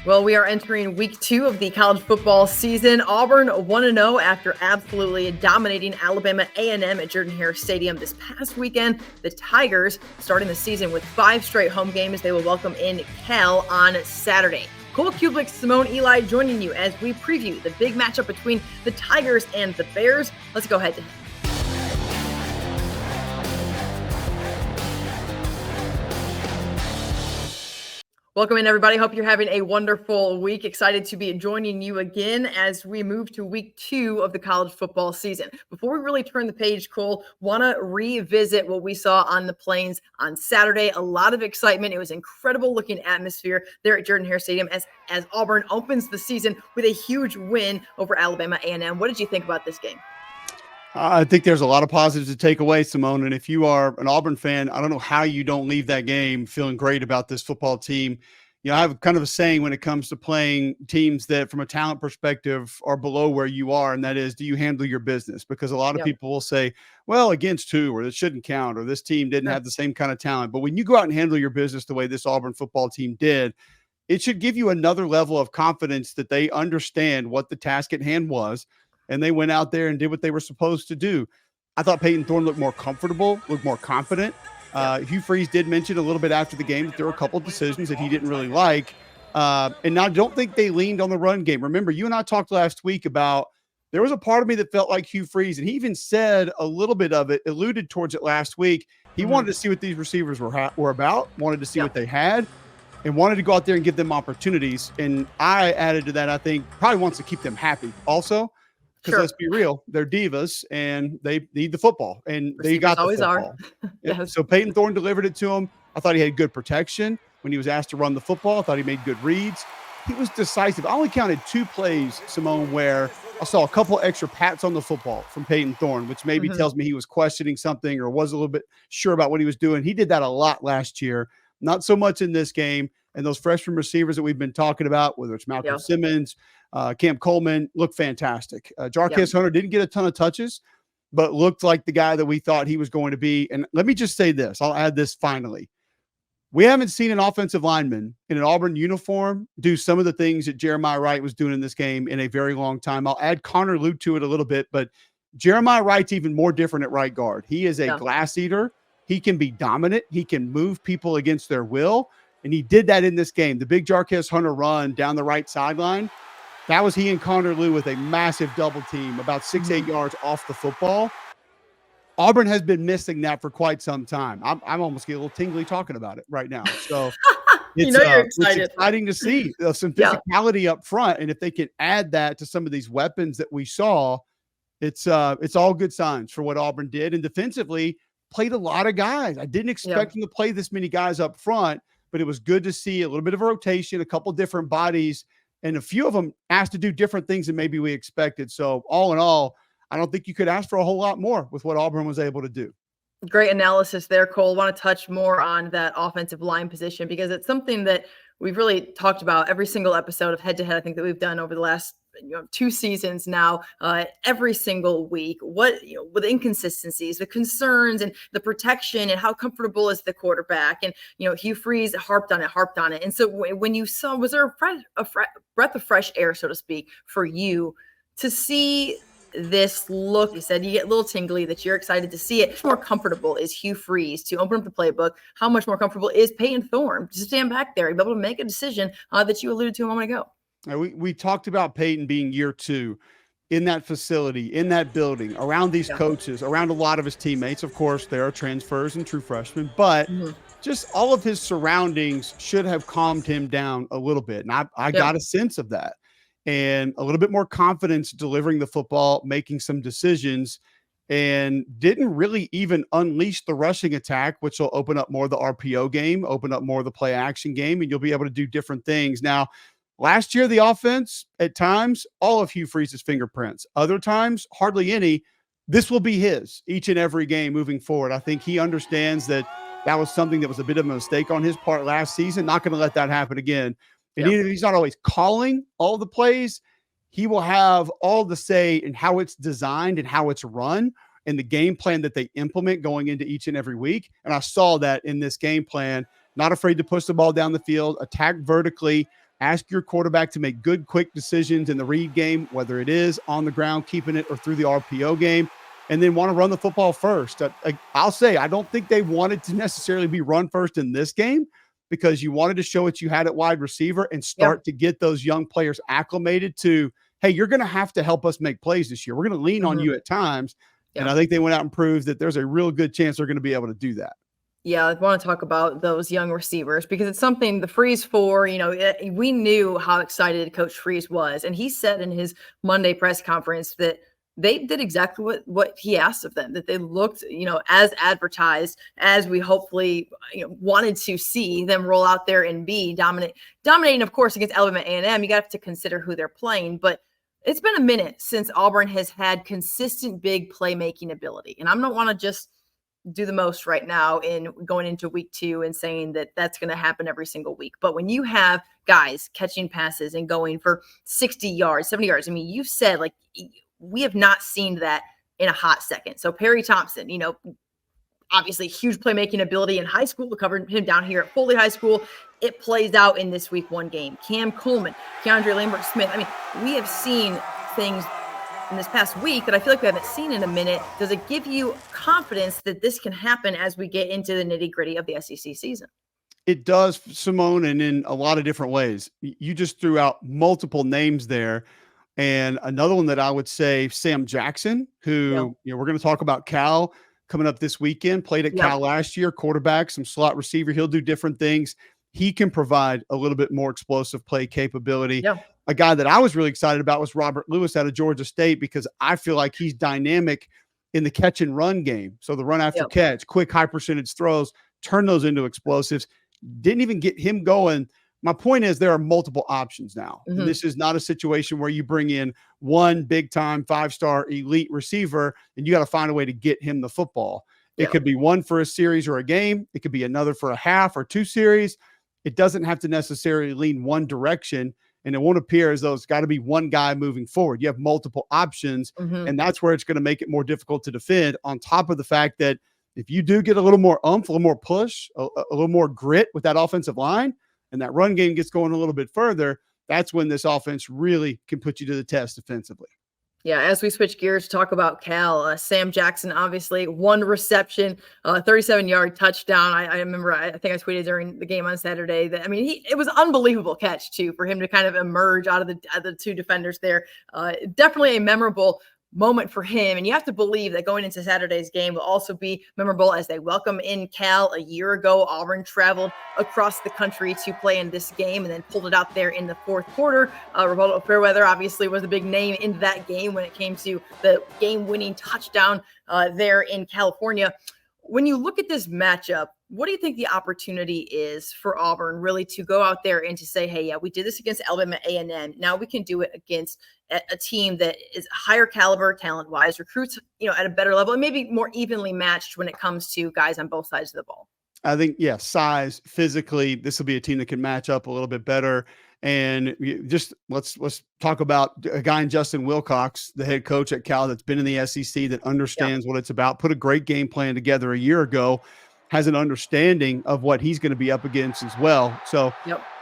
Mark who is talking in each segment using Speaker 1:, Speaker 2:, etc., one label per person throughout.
Speaker 1: Well, we are entering week 2 of the college football season. Auburn 1-0 after absolutely dominating Alabama A&M at Jordan-Hare Stadium this past weekend. The Tigers starting the season with 5 straight home games. They will welcome in Cal on Saturday. Cubelic, Simone, Eli joining you as we preview the big matchup between the Tigers and the Bears. Let's go head to head. Welcome in, everybody. Hope you're having a wonderful week. Excited to be joining you again as we move to week 2 of the college football season. Before we really turn the page, Cole, want to revisit what we saw on the Plains on Saturday. A lot of excitement. It was incredible looking atmosphere there at Jordan-Hare Stadium as Auburn opens the season with a huge win over Alabama A&M. What did you think about this game?
Speaker 2: I think there's a lot of positives to take away, Simone. And if you are an Auburn fan, I don't know how you don't leave that game feeling great about this football team. You know, I have kind of a saying when it comes to playing teams that from a talent perspective are below where you are. And that is, do you handle your business? Because a lot of people will say, well, against who, or it shouldn't count, or this team didn't have the same kind of talent. But when you go out and handle your business the way this Auburn football team did, it should give you another level of confidence that they understand what the task at hand was. And they went out there and did what they were supposed to do. I thought Peyton Thorne looked more comfortable, looked more confident. Hugh Freeze did mention a little bit after the game that there were a couple of decisions that he didn't really like. And I don't think they leaned on the run game. Remember, you and I talked last week about there was a part of me that felt like Hugh Freeze, and he even said a little bit of it, alluded towards it last week. He wanted to see what these receivers were about, wanted to see what they had, and wanted to go out there and give them opportunities. And I added to that, I think, probably wants to keep them happy also. Because let's be real, they're divas and they need the football, and they got the
Speaker 1: always
Speaker 2: football.
Speaker 1: Are.
Speaker 2: So Peyton Thorne delivered it to him. I thought he had good protection when he was asked to run the football. I thought he made good reads. He was decisive. I only counted 2 plays, Simone, where I saw a couple extra pats on the football from Peyton Thorne, which maybe tells me he was questioning something or was a little bit sure about what he was doing. He did that a lot last year, not so much in this game. And those freshman receivers that we've been talking about, whether it's Malcolm Simmons, Cam Coleman, looked fantastic. Jarquez Hunter didn't get a ton of touches, but looked like the guy that we thought he was going to be. And let me just say this. I'll add this finally. We haven't seen an offensive lineman in an Auburn uniform do some of the things that Jeremiah Wright was doing in this game in a very long time. I'll add Connor Lew to it a little bit, but Jeremiah Wright's even more different at right guard. He is a glass eater. He can be dominant. He can move people against their will. And he did that in this game. The big Jarquez Hunter run down the right sideline, that was he and Connor Lew with a massive double team, about 6-8 yards off the football. Auburn has been missing that for quite some time. I'm almost getting a little tingly talking about it right now. So it's,
Speaker 1: you're excited.
Speaker 2: It's exciting to see some physicality up front. And if they can add that to some of these weapons that we saw, it's all good signs for what Auburn did. And defensively played a lot of guys. I didn't expect them to play this many guys up front, but it was good to see a little bit of a rotation, a couple different bodies, and a few of them asked to do different things than maybe we expected. So all in all, I don't think you could ask for a whole lot more with what Auburn was able to do.
Speaker 1: Great analysis there, Cole. I want to touch more on that offensive line position because it's something that we've really talked about every single episode of Head to Head, I think, that we've done over the last 2 seasons now, every single week. What, with the inconsistencies, the concerns, and the protection, and how comfortable is the quarterback? And, Hugh Freeze harped on it. And so when you saw, was there a breath of fresh air, so to speak, for you to see this look? You said you get a little tingly, that you're excited to see it. How more comfortable is Hugh Freeze to open up the playbook? How much more comfortable is Peyton Thorne to stand back there and be able to make a decision that you alluded to a moment ago?
Speaker 2: We talked about Peyton being year 2 in that facility, in that building, around these coaches, around a lot of his teammates. Of course, there are transfers and true freshmen, but just all of his surroundings should have calmed him down a little bit. And I got a sense of that, and a little bit more confidence delivering the football, making some decisions, and didn't really even unleash the rushing attack, which will open up more of the RPO game, open up more of the play action game, and you'll be able to do different things. Now, last year, the offense, at times, all of Hugh Freeze's fingerprints. Other times, hardly any. This will be his each and every game moving forward. I think he understands that was something that was a bit of a mistake on his part last season. Not going to let that happen again. And even if he's not always calling all the plays, he will have all the say in how it's designed and how it's run and the game plan that they implement going into each and every week. And I saw that in this game plan. Not afraid to push the ball down the field, attack vertically, Ask your quarterback to make good, quick decisions in the read game, whether it is on the ground, keeping it, or through the RPO game, and then want to run the football first. I'll say I don't think they wanted to necessarily be run first in this game because you wanted to show what you had at wide receiver and start to get those young players acclimated to, hey, you're going to have to help us make plays this year. We're going to lean on you at times. And I think they went out and proved that there's a real good chance they're going to be able to do that.
Speaker 1: Yeah, I want to talk about those young receivers because it's something the Freeze for, we knew how excited Coach Freeze was. And he said in his Monday press conference that they did exactly what he asked of them, that they looked, as advertised, as we hopefully wanted to see them roll out there and be dominating, of course, against Alabama A&M. You got to consider who they're playing, but it's been a minute since Auburn has had consistent big playmaking ability. And I don't want to just do the most right now in going into week 2 and saying that that's going to happen every single week. But when you have guys catching passes and going for 60 yards, 70 yards, I mean, you said like we have not seen that in a hot second. So Perry Thompson, obviously huge playmaking ability in high school. We covered him down here at Foley High School. It plays out in this week 1 game. Cam Coleman, Keandre Lambert-Smith. I mean, we have seen things in this past week that I feel like we haven't seen in a minute. Does it give you confidence that this can happen as we get into the nitty-gritty of the SEC season?
Speaker 2: It does, Simone, and in a lot of different ways. You just threw out multiple names there. And another one that I would say, Sam Jackson, who, we're going to talk about Cal coming up this weekend, played at Cal last year, quarterback, some slot receiver. He'll do different things. He can provide a little bit more explosive play capability. A guy that I was really excited about was Robert Lewis out of Georgia State because I feel like he's dynamic in the catch and run game. So the run after catch, quick high percentage throws, turn those into explosives. Didn't even get him going. My point is there are multiple options now. And this is not a situation where you bring in one big time 5-star elite receiver and you got to find a way to get him the football. It could be one for a series or a game. It could be another for a half or 2 series. It doesn't have to necessarily lean one direction. And it won't appear as though it's got to be one guy moving forward. You have multiple options, and that's where it's going to make it more difficult to defend, on top of the fact that if you do get a little more oomph, a little more push, a little more grit with that offensive line, and that run game gets going a little bit further, that's when this offense really can put you to the test defensively.
Speaker 1: Yeah, as we switch gears to talk about Cal, Sam Jackson, obviously 1 reception, 37-yard touchdown. I remember, I think I tweeted during the game on Saturday that, I mean, it was an unbelievable catch too, for him to kind of emerge out of the 2 defenders there. Definitely a memorable moment for him. And you have to believe that going into Saturday's game will also be memorable as they welcome in Cal. A year ago, Auburn traveled across the country to play in this game and then pulled it out there in the 4th quarter. Roberto Fairweather obviously was a big name in that game when it came to the game-winning touchdown there in California. When you look at this matchup, what do you think the opportunity is for Auburn really to go out there and to say, hey, yeah, we did this against Alabama A&M. Now we can do it against a team that is higher caliber talent-wise, recruits, at a better level, and maybe more evenly matched when it comes to guys on both sides of the ball.
Speaker 2: I think, size, physically, this will be a team that can match up a little bit better. And just let's talk about a guy in Justin Wilcox, the head coach at Cal that's been in the SEC, that understands what it's about, put a great game plan together a year ago, has an understanding of what he's going to be up against as well. So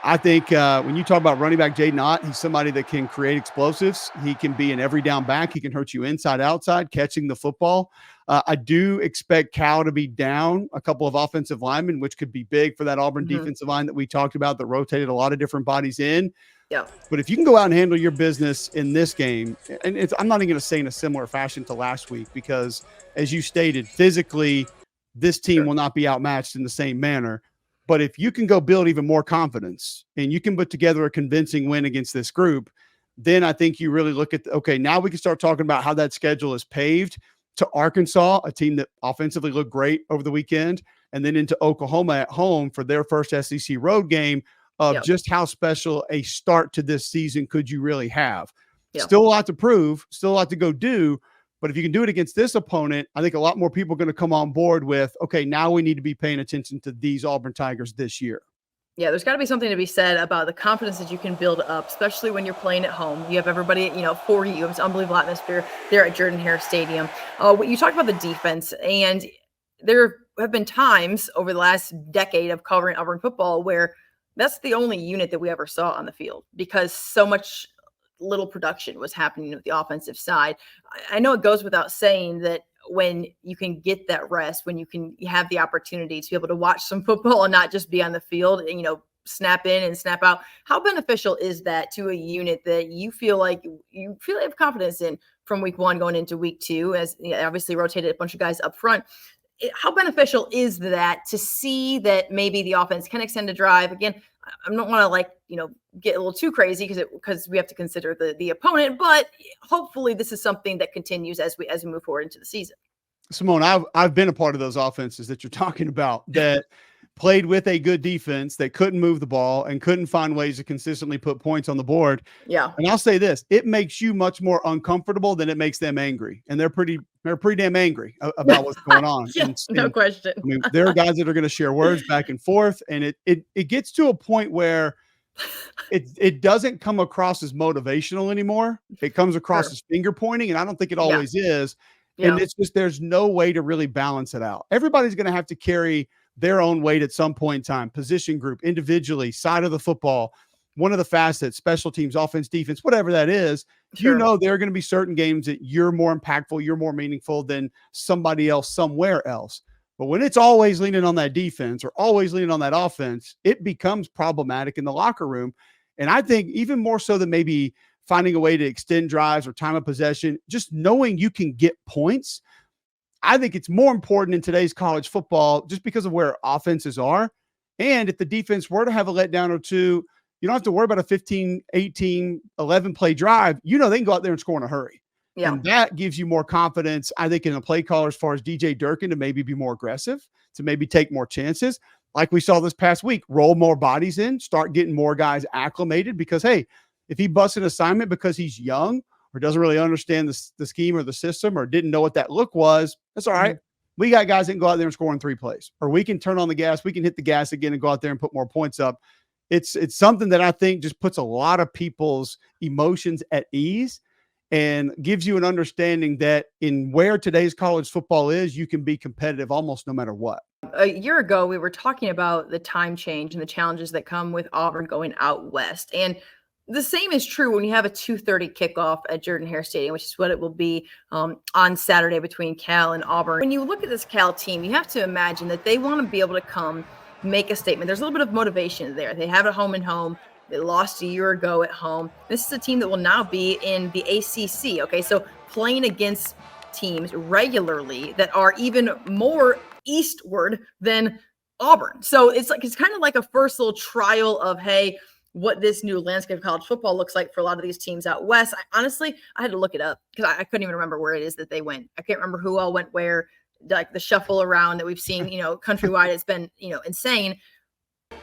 Speaker 2: I think when you talk about running back Jaden Ott, he's somebody that can create explosives. He can be an every down back. He can hurt you inside, outside, catching the football. I do expect Cal to be down a couple of offensive linemen, which could be big for that Auburn defensive line that we talked about that rotated a lot of different bodies in. But if you can go out and handle your business in this game, and I'm not even going to say in a similar fashion to last week, because as you stated, physically, this team will not be outmatched in the same manner. But if you can go build even more confidence and you can put together a convincing win against this group, then I think you really look at, okay, now we can start talking about how that schedule is paved to Arkansas, a team that offensively looked great over the weekend, and then into Oklahoma at home for their first SEC road game, of just how special a start to this season could you really have. Still a lot to prove, still a lot to go do. But if you can do it against this opponent, I think a lot more people are going to come on board with, okay, now we need to be paying attention to these Auburn Tigers this year.
Speaker 1: Yeah, there's got to be something to be said about the confidence that you can build up, especially when you're playing at home. You have everybody, for you. It's an unbelievable atmosphere there at Jordan-Hare Stadium. You talked about the defense, and there have been times over the last decade of covering Auburn football where That's the only unit that we ever saw on the field because so much little production was happening with the offensive side. I know it goes without saying that when you can get that rest, when you have the opportunity to be able to watch some football and not just be on the field and, snap in and snap out, how beneficial is that to a unit that you feel like you have confidence in from week one going into week two, as obviously rotated a bunch of guys up front? How beneficial is that to see that maybe the offense can extend a drive? Again, I don't want to get a little too crazy because we have to consider the opponent, but hopefully this is something that continues as we move forward into the season.
Speaker 2: Simone, I've been a part of those offenses that you're talking about that played with a good defense that couldn't move the ball and couldn't find ways to consistently put points on the board.
Speaker 1: Yeah.
Speaker 2: And I'll say this, it makes you much more uncomfortable than it makes them angry. And they're pretty damn angry about what's going on.
Speaker 1: Yeah, no question.
Speaker 2: I mean, there are guys that are going to share words back and forth. And it gets to a point where it doesn't come across as motivational anymore. It comes across as finger pointing. And I don't think it always is. And it's just, there's no way to really balance it out. Everybody's going to have to carry their own weight at some point in time, position group, individually, side of the football, one of the facets, special teams, offense, defense, whatever that is. Sure. There are going to be certain games that you're more impactful, you're more meaningful than somebody else somewhere else. But when it's always leaning on that defense or always leaning on that offense, it becomes problematic in the locker room. And I think even more so than maybe finding a way to extend drives or time of possession, just knowing you can get points, I think it's more important in today's college football just because of where offenses are. And if the defense were to have a letdown or two, you don't have to worry about a 15, 18, 11 play drive. They can go out there and score in a hurry. Yeah. And that gives you more confidence, I think, in the play caller as far as DJ Durkin to maybe be more aggressive, to maybe take more chances. Like we saw this past week, roll more bodies in, start getting more guys acclimated because, hey, if he busts an assignment because he's young or doesn't really understand the scheme or the system or didn't know what that look was, that's all right. We got guys that can go out there and score in 3 plays, or we can turn on the gas. We can hit the gas again and go out there and put more points up. It's something that I think just puts a lot of people's emotions at ease and gives you an understanding that in where today's college football is, you can be competitive almost no matter what.
Speaker 1: A year ago, we were talking about the time change and the challenges that come with Auburn going out west. And the same is true when you have a 2:30 kickoff at Jordan-Hare Stadium, which is what it will be on Saturday between Cal and Auburn. When you look at this Cal team, you have to imagine that they want to be able to come make a statement. There's a little bit of motivation there. They have it home and home. They lost a year ago at home. This is a team that will now be in the ACC. Okay, so playing against teams regularly that are even more eastward than Auburn. So it's kind of like a first little trial of, hey, what this new landscape of college football looks like for a lot of these teams out west. I had to look it up because I couldn't even remember where it is that they went. I can't remember who all went where, like the shuffle around that we've seen, countrywide. It's been, insane.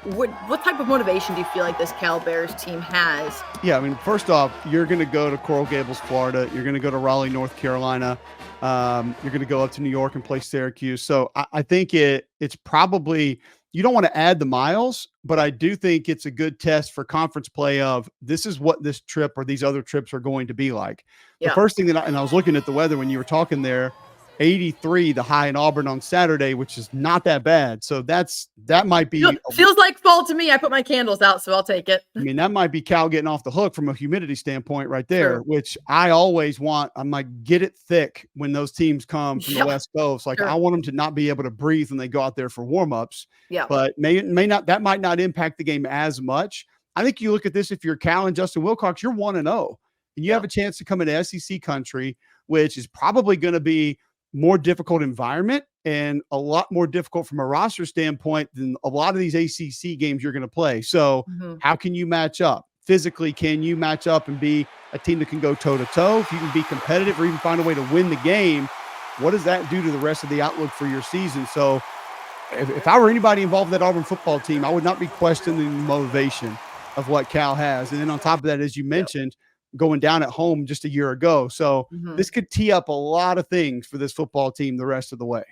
Speaker 1: What type of motivation do you feel like this Cal Bears team has?
Speaker 2: Yeah, I mean, first off, you're going to go to Coral Gables, Florida. You're going to go to Raleigh, North Carolina. You're going to go up to New York and play Syracuse. So I think it's probably, you don't want to add the miles, but I do think it's a good test for conference play of this is what this trip or these other trips are going to be like. Yeah. The first thing and I was looking at the weather when you were talking there, 83, the high in Auburn on Saturday, which is not that bad. So that might be
Speaker 1: feels like fall to me. I put my candles out, so I'll take it.
Speaker 2: I mean, that might be Cal getting off the hook from a humidity standpoint right there, sure. Which I always want. I'm like, get it thick when those teams come from the West Coast. Like, sure. I want them to not be able to breathe when they go out there for warmups. Yeah. But may not, that might not impact the game as much. I think you look at this, if you're Cal and Justin Wilcox, you're 1-0 and you have a chance to come into SEC country, which is probably going to be more difficult environment and a lot more difficult from a roster standpoint than a lot of these ACC games you're going to play. So how can you match up? Physically, can you match up and be a team that can go toe-to-toe? If you can be competitive or even find a way to win the game, what does that do to the rest of the outlook for your season? So if I were anybody involved in that Auburn football team, I would not be questioning the motivation of what Cal has. And then on top of that, as you mentioned, going down at home just a year ago. So this could tee up a lot of things for this football team the rest of the way.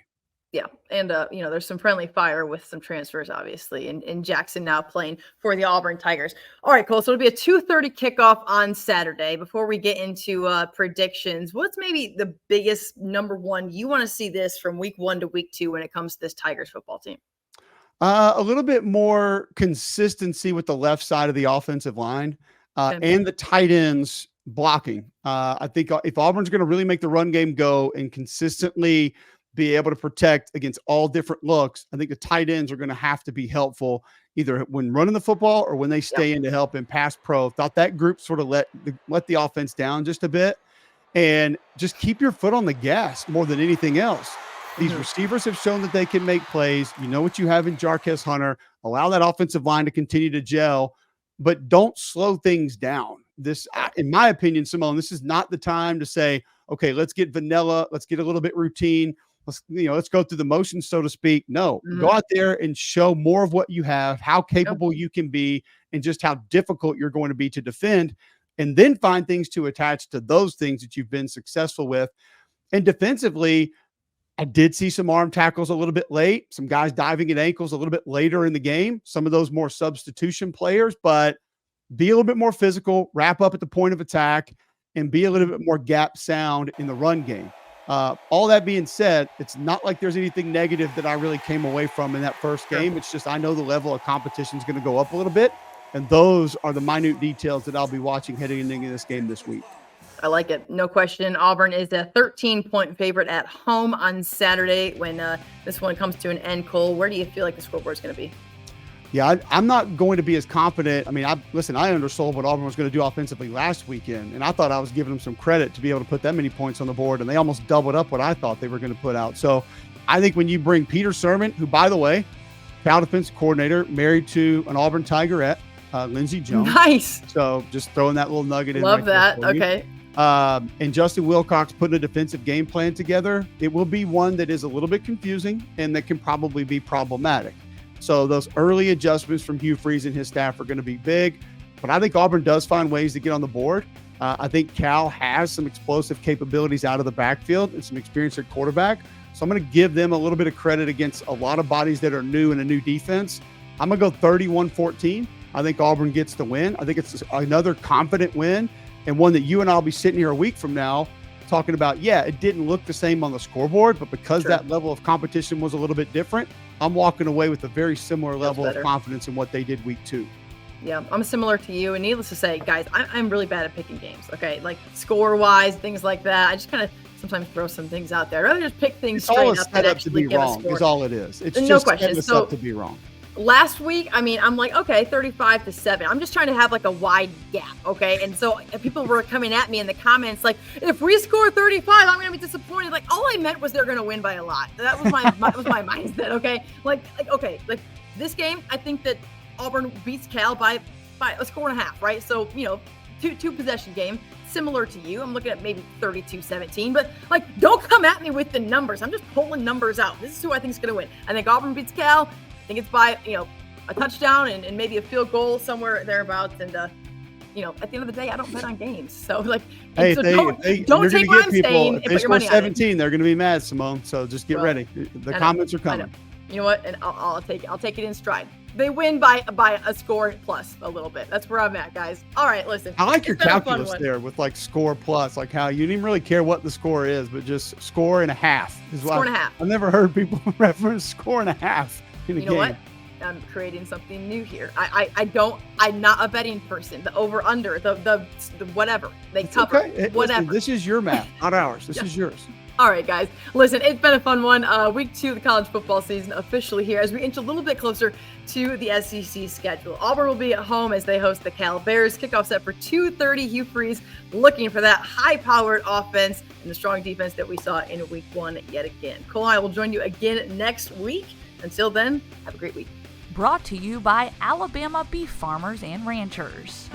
Speaker 1: Yeah. And, there's some friendly fire with some transfers, obviously, and Jackson now playing for the Auburn Tigers. All right, Cole. So it'll be a 2:30 kickoff on Saturday. Before we get into predictions, what's maybe the biggest number one you want to see this from week 1 to week 2 when it comes to this Tigers football team?
Speaker 2: A little bit more consistency with the left side of the offensive line,
Speaker 1: Okay.
Speaker 2: and the tight ends blocking. I think if Auburn's going to really make the run game go and consistently be able to protect against all different looks, I think the tight ends are going to have to be helpful either when running the football or when they stay in to help in pass pro. Thought that group sort of let the offense down just a bit, and just keep your foot on the gas more than anything else. These receivers have shown that they can make plays. You know what you have in Jarquez Hunter. Allow that offensive line to continue to gel, but don't slow things down. This, in my opinion, Simone, this is not the time to say, okay, let's get vanilla. Let's get a little bit routine. Let's go through the motions, so to speak. No, go out there and show more of what you have, how capable you can be, and just how difficult you're going to be to defend, and then find things to attach to those things that you've been successful with. And defensively, I did see some arm tackles a little bit late, some guys diving at ankles a little bit later in the game, some of those more substitution players, but be a little bit more physical, wrap up at the point of attack, and be a little bit more gap sound in the run game. All that being said, it's not like there's anything negative that I really came away from in that first game. It's just I know the level of competition is going to go up a little bit, and those are the minute details that I'll be watching heading into this game this week.
Speaker 1: I like it. No question. Auburn is a 13-point favorite at home on Saturday when this one comes to an end. Cole, where do you feel like the scoreboard is going to be?
Speaker 2: Yeah, I'm not going to be as confident. I mean, I undersold what Auburn was going to do offensively last weekend, and I thought I was giving them some credit to be able to put that many points on the board, and they almost doubled up what I thought they were going to put out. So I think when you bring Peter Sermon, who, by the way, Cal defensive coordinator, married to an Auburn Tigerette, Lindsey Jones.
Speaker 1: Nice.
Speaker 2: So just throwing that little nugget in.
Speaker 1: Love that. Okay.
Speaker 2: And Justin Wilcox putting a defensive game plan together, it will be one that is a little bit confusing and that can probably be problematic. So those early adjustments from Hugh Freeze and his staff are going to be big, but I think Auburn does find ways to get on the board. I think Cal has some explosive capabilities out of the backfield and some experience at quarterback. So I'm going to give them a little bit of credit against a lot of bodies that are new in a new defense. I'm going to go 31-14. I think Auburn gets the win. I think it's another confident win, and one that you and I'll be sitting here a week from now talking about, it didn't look the same on the scoreboard, but because that level of competition was a little bit different, I'm walking away with a very similar level of confidence in what they did week 2.
Speaker 1: Yeah, I'm similar to you. And needless to say, guys, I'm really bad at picking games, okay? Like score-wise, things like that. I just kind of sometimes throw some things out there. I'd rather just pick things straight up and actually give a score.
Speaker 2: Is all it is. It's
Speaker 1: no
Speaker 2: just
Speaker 1: question.
Speaker 2: setting us up to be wrong.
Speaker 1: Last week, I mean, I'm like, okay, 35-7. I'm just trying to have like a wide gap, okay? And so people were coming at me in the comments like, if we score 35, I'm going to be disappointed. Like, all I meant was they're going to win by a lot. That was my mindset, okay? Like this game, I think that Auburn beats Cal by a score and a half, right? So, two possession game, similar to you. I'm looking at maybe 32-17, but like, don't come at me with the numbers. I'm just pulling numbers out. This is who I think is going to win. I think Auburn beats Cal. I think it's by, a touchdown and maybe a field goal somewhere thereabouts. And, at the end of the day, I don't bet on games. So, like,
Speaker 2: hey,
Speaker 1: so
Speaker 2: don't
Speaker 1: take what I'm saying.
Speaker 2: If they score 17, they're going to be mad, Simone. So just get ready. The comments are coming.
Speaker 1: You know what? And I'll take it. I'll take it in stride. They win by a score plus a little bit. That's where I'm at, guys. All right, listen.
Speaker 2: I like your calculus there with like score plus, like how you didn't even really care what the score is, but just score and a half.
Speaker 1: Score and a half.
Speaker 2: I've never heard people reference score and a half.
Speaker 1: You know what? I'm creating something new here. I'm not a betting person. The over under, the whatever they cover, whatever.
Speaker 2: Listen, this is your math, not ours. This is yours.
Speaker 1: All right, guys. Listen, it's been a fun one. Week 2 of the college football season officially here as we inch a little bit closer to the SEC schedule. Auburn will be at home as they host the Cal Bears. Kickoff set for 2:30. Hugh Freeze looking for that high-powered offense and the strong defense that we saw in week 1 yet again. Cole and I will join you again next week. Until then, have a great week.
Speaker 3: Brought to you by Alabama Beef Farmers and Ranchers.